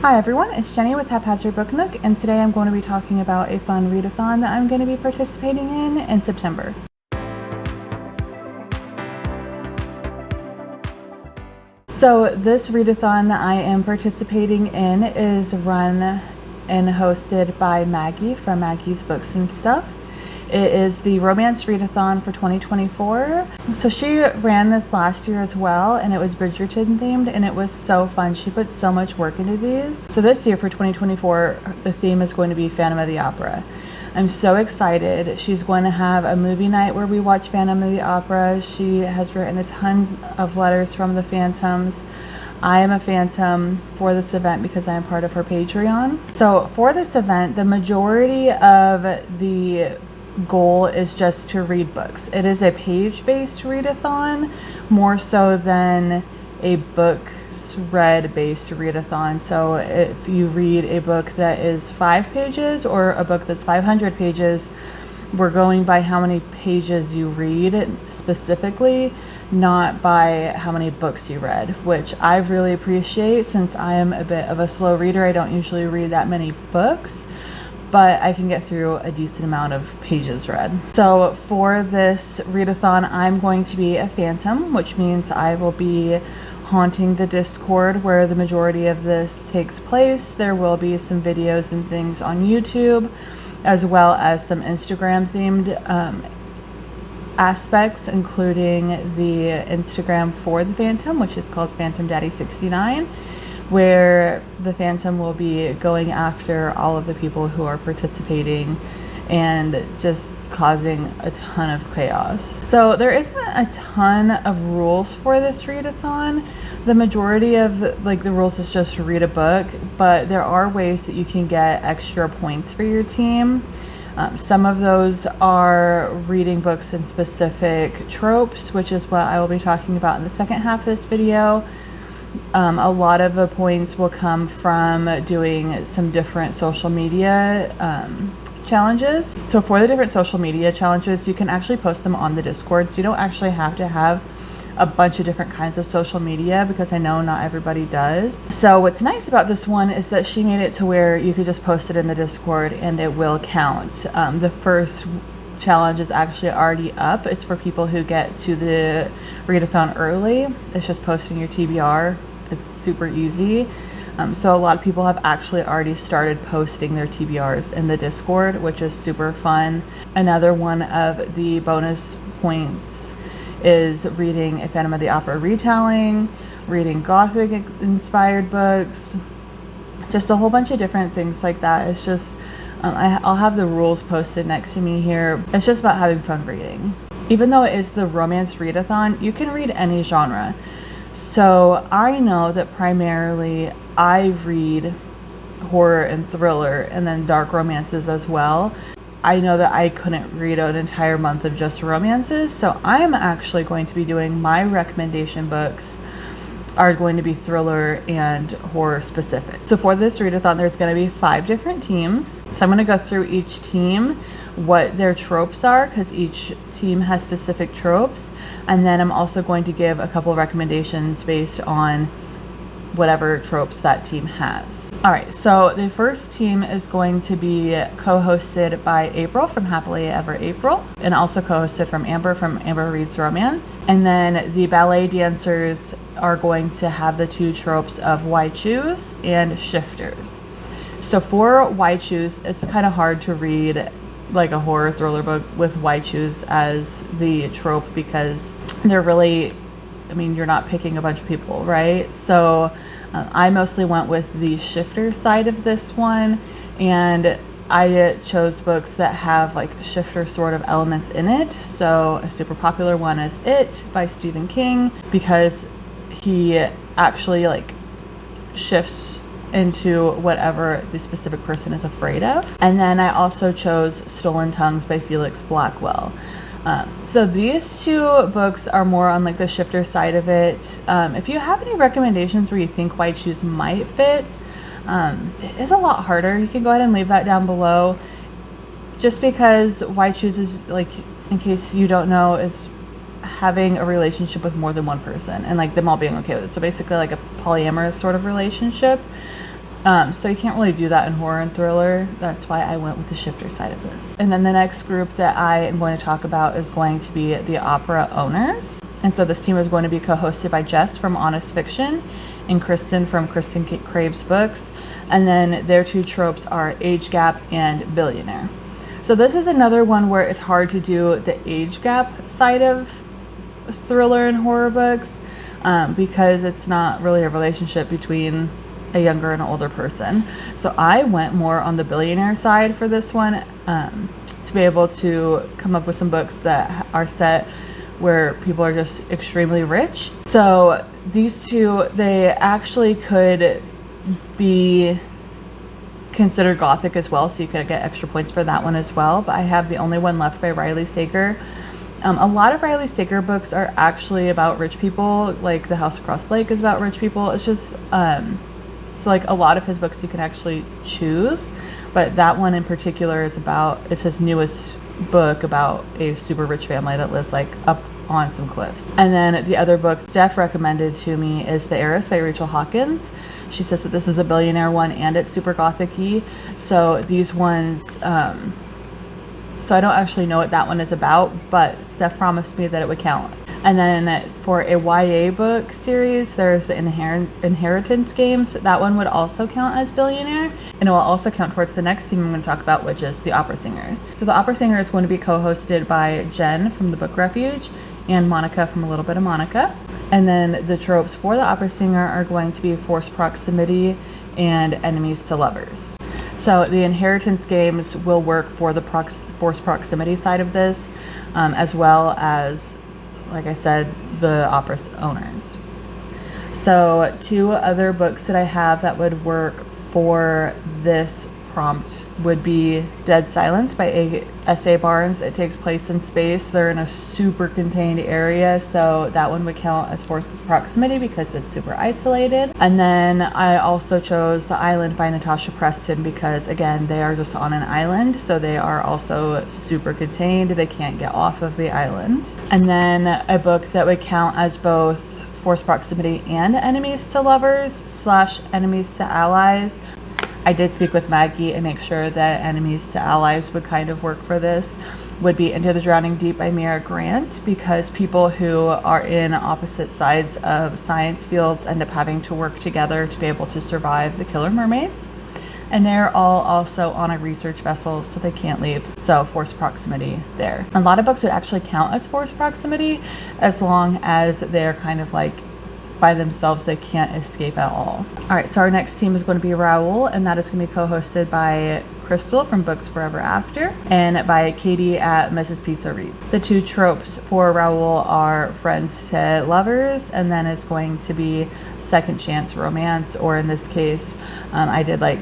Hi everyone, it's Jenny with Haphazard Book Nook, and today I'm going to be talking about a fun readathon that I'm going to be participating in September. So this readathon that I am participating in is run and hosted by Maggie from Maggie's Books and Stuff. It is the Romance Readathon for 2024. So she ran this last year as well, and it was Bridgerton themed, and it was so fun. She put so much work into these. So this year for 2024, the theme is going to be Phantom of the Opera. I'm so excited. She's going to have a movie night where we watch Phantom of the Opera. She has written a tons of letters from the Phantoms. I am a Phantom for this event because I am part of her Patreon. So for this event, the majority of the goal is just to read books. It is a page-based readathon more so than a books read based readathon. So if you read a book that is 5 pages or a book that's 500 pages, we're going by how many pages you read specifically, not by how many books you read, which I really appreciate since I am a bit of a slow reader. I don't usually read that many books, but I can get through a decent amount of pages read. So for this readathon, I'm going to be a Phantom, which means I will be haunting the Discord where the majority of this takes place. There will be some videos and things on YouTube, as well as some Instagram themed aspects, including the Instagram for the Phantom, which is called Phantom Daddy 69, where the Phantom will be going after all of the people who are participating and just causing a ton of chaos. So there isn't a ton of rules for this readathon. The majority of the rules is just to read a book, but there are ways that you can get extra points for your team. Some of those are reading books in specific tropes, which is what I will be talking about in the second half of this video. A lot of the points will come from doing some different social media challenges. So for the different social media challenges, you can actually post them on the Discord. So you don't actually have to have a bunch of different kinds of social media, because I know not everybody does. So what's nice about this one is that she made it to where you could just post it in the Discord and it will count. The first challenge is actually already up. It's for people who get to the readathon early. It's just posting your TBR. It's super easy. So a lot of people have actually already started posting their TBRs in the Discord, which is super fun. Another one of the bonus points is reading a Phantom of the Opera retelling, reading Gothic inspired books, just a whole bunch of different things like that. It's just I'll have the rules posted next to me here. It's just about having fun reading. Even though it is the Romance Readathon, you can read any genre. So I know that primarily I read horror and thriller and then dark romances as well. I know that I couldn't read an entire month of just romances, so I am actually going to be doing my recommendation books are going to be thriller and horror specific. So for this readathon, there's going to be 5 different teams. So I'm going to go through each team, what their tropes are, because each team has specific tropes. And then I'm also going to give a couple of recommendations based on whatever tropes that team has. All right, so the first team is going to be co-hosted by April from Happily Ever April, and also co-hosted from Amber Reads Romance. And then the ballet dancers are going to have the 2 tropes of Why Choose and Shifters. So for Why Choose, it's kind of hard to read like a horror thriller book with Why Choose as the trope, because they're really, you're not picking a bunch of people, right? So I mostly went with the shifter side of this one, and I chose books that have like shifter sort of elements in it. So a super popular one is It by Stephen King, because he actually shifts into whatever the specific person is afraid of. And then I also chose Stolen Tongues by Felix Blackwell. So these 2 books are more on the shifter side of it. If you have any recommendations where you think Why Choose might fit, it is a lot harder. You can go ahead and leave that down below, just because Why Choose is, in case you don't know, is having a relationship with more than one person and them all being okay with it. So basically a polyamorous sort of relationship. So you can't really do that in horror and thriller. That's why I went with the shifter side of this. And then the next group that I am going to talk about is going to be the opera owners. And so this team is going to be co-hosted by Jess from Honest Fiction and Kristin from Kristin Craves Books. And then their two tropes are age gap and billionaire. So this is another one where it's hard to do the age gap side of thriller and horror books because it's not really a relationship between a younger and an older person. So I went more on the billionaire side for this one to be able to come up with some books that are set where people are just extremely rich. So these two, they actually could be considered gothic as well, so you could get extra points for that one as well. But I have the only one left by Riley Sager. A lot of Riley Sager books are actually about rich people, like The House Across the Lake is about rich people. It's just so like a lot of his books you can actually choose, but that one in particular is his newest book about a super rich family that lives like up on some cliffs. And then the other book Steph recommended to me is The Heiress by Rachel Hawkins. She says that this is a billionaire one and it's super gothic-y. So these ones, so I don't actually know what that one is about, but Steph promised me that it would count. And then for a YA book series, there's the Inheritance Games. That one would also count as billionaire, and it will also count towards the next team I'm going to talk about, which is the Opera Singer. So the Opera Singer is going to be co-hosted by Jenn from the Book Refuge and Monica from A Little Bit of Monica. And then the tropes for the Opera Singer are going to be forced proximity and enemies to lovers. So the Inheritance Games will work for the forced proximity side of this, as well as, like I said, the opera owners. So two other books that I have that would work for this prompt would be Dead Silence by S.A. Barnes. It takes place in space. They're in a super contained area, so that one would count as forced proximity because it's super isolated. And then I also chose The Island by Natasha Preston because, again, they are just on an island, so they are also super contained. They can't get off of the island. And then a book that would count as both forced proximity and enemies to lovers / enemies to allies. I did speak with Maggie and make sure that enemies to allies would kind of work for this, would be Into the Drowning Deep by Mira Grant, because people who are in opposite sides of science fields end up having to work together to be able to survive the killer mermaids. And they're all also on a research vessel, so they can't leave. So forced proximity there. A lot of books would actually count as forced proximity as long as they're kind of like by themselves, they can't escape at all. All right, so our next team is going to be Raul, and that is going to be co-hosted by Crystal from Books Forever After and by Katie at mrs.pizzareads. The two tropes for Raul are friends to lovers, and then it's going to be second chance romance, or in this case, I did like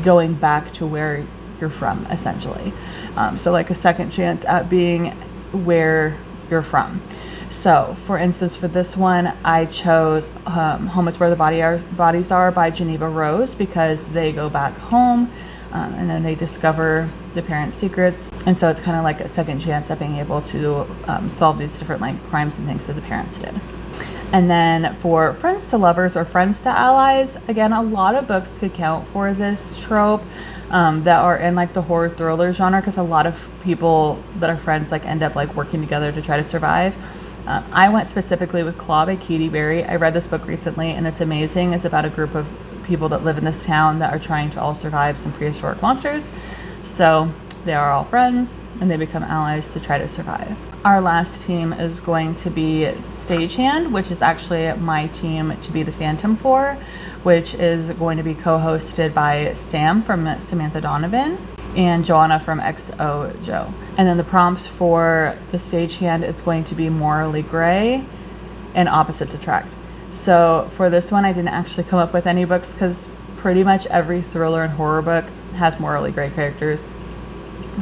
going back to where you're from, essentially. So like a second chance at being where you're from. So, for instance, for this one, I chose Home is Where the Bodies Are by Geneva Rose because they go back home and then they discover the parents' secrets. And so it's kind of like a second chance at being able to solve these different like crimes and things that the parents did. And then for friends to lovers or friends to allies, again, a lot of books could count for this trope that are in like the horror thriller genre because a lot of people that are friends like end up like working together to try to survive. I went specifically with Claw by Katie Berry. I read this book recently and it's amazing. It's about a group of people that live in this town that are trying to all survive some prehistoric monsters. So they are all friends and they become allies to try to survive. Our last team is going to be Stagehand, which is actually my team to be the Phantom for, which is going to be co-hosted by Sam from Samantha Donovan and Joanna from XO Joe. And then the prompts for the Stagehand is going to be morally gray and opposites attract. So for this one, I didn't actually come up with any books because pretty much every thriller and horror book has morally gray characters.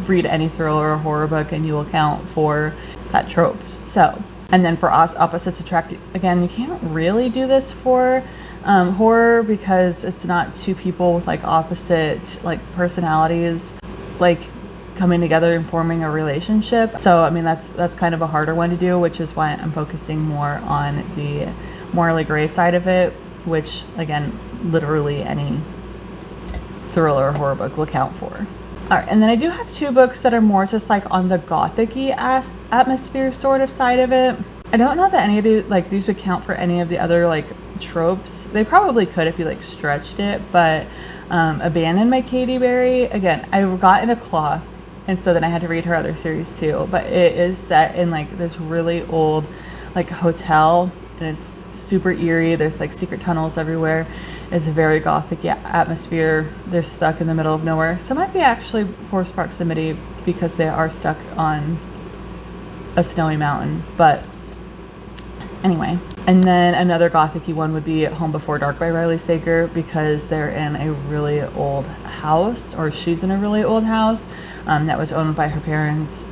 Read any thriller or horror book and you will count for that trope. So, and then for opposites attract, again, you can't really do this for horror because it's not two people with like opposite like personalities like coming together and forming a relationship. So I mean that's kind of a harder one to do, which is why I'm focusing more on the morally gray side of it, which again literally any thriller or horror book will count for. All right, and then I do have 2 books that are more just like on the gothic-y atmosphere sort of side of it. I don't know that any of these would count for any of the other like tropes. They probably could if you like stretched it, but Abandoned by Katie Berry, again, I got in a claw, and so then I had to read her other series too, but it is set in like this really old like hotel, and it's super eerie. There's like secret tunnels everywhere. It's a very gothic atmosphere. They're stuck in the middle of nowhere, so it might be actually forced proximity because they are stuck on a snowy mountain, but anyway. And then another gothic-y one would be Home Before Dark by Riley Sager, because they're in a really old house, or she's in a really old house that was owned by her parents.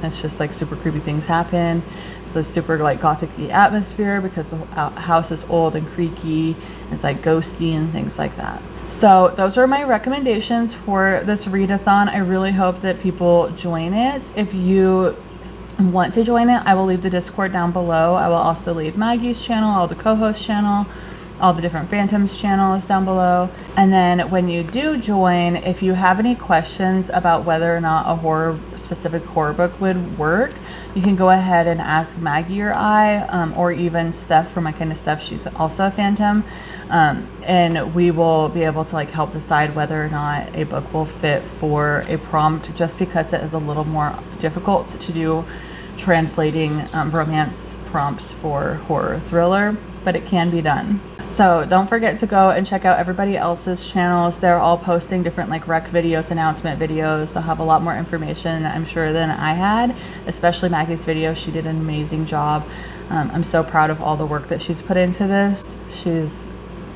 It's just like super creepy things happen. So super like gothic-y atmosphere because the house is old and creaky. It's like ghosty and things like that. So those are my recommendations for this readathon. I really hope that people join it. If you want to join it, I will leave the Discord down below. I will also leave Maggie's channel, all the co-host channel, all the different Phantoms channels down below. And then when you do join, if you have any questions about whether or not a specific horror book would work, you can go ahead and ask Maggie or I, or even Steph from My Kind of Steph. She's also a Phantom, and we will be able to like help decide whether or not a book will fit for a prompt, just because it is a little more difficult to do translating romance prompts for horror thriller, but it can be done. So don't forget to go and check out everybody else's channels. They're all posting different like rec videos, announcement videos. They'll have a lot more information, I'm sure, than I had, especially Maggie's video. She did an amazing job. I'm so proud of all the work that she's put into this. It's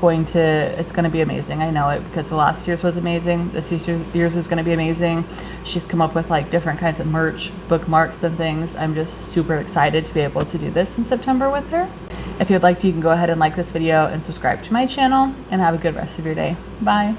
going to be amazing. I know it, because the last year's was amazing. This year's is going to be amazing. She's come up with like different kinds of merch, bookmarks and things. I'm just super excited to be able to do this in September with her. If you'd like to, you can go ahead and like this video and subscribe to my channel, and have a good rest of your day. Bye.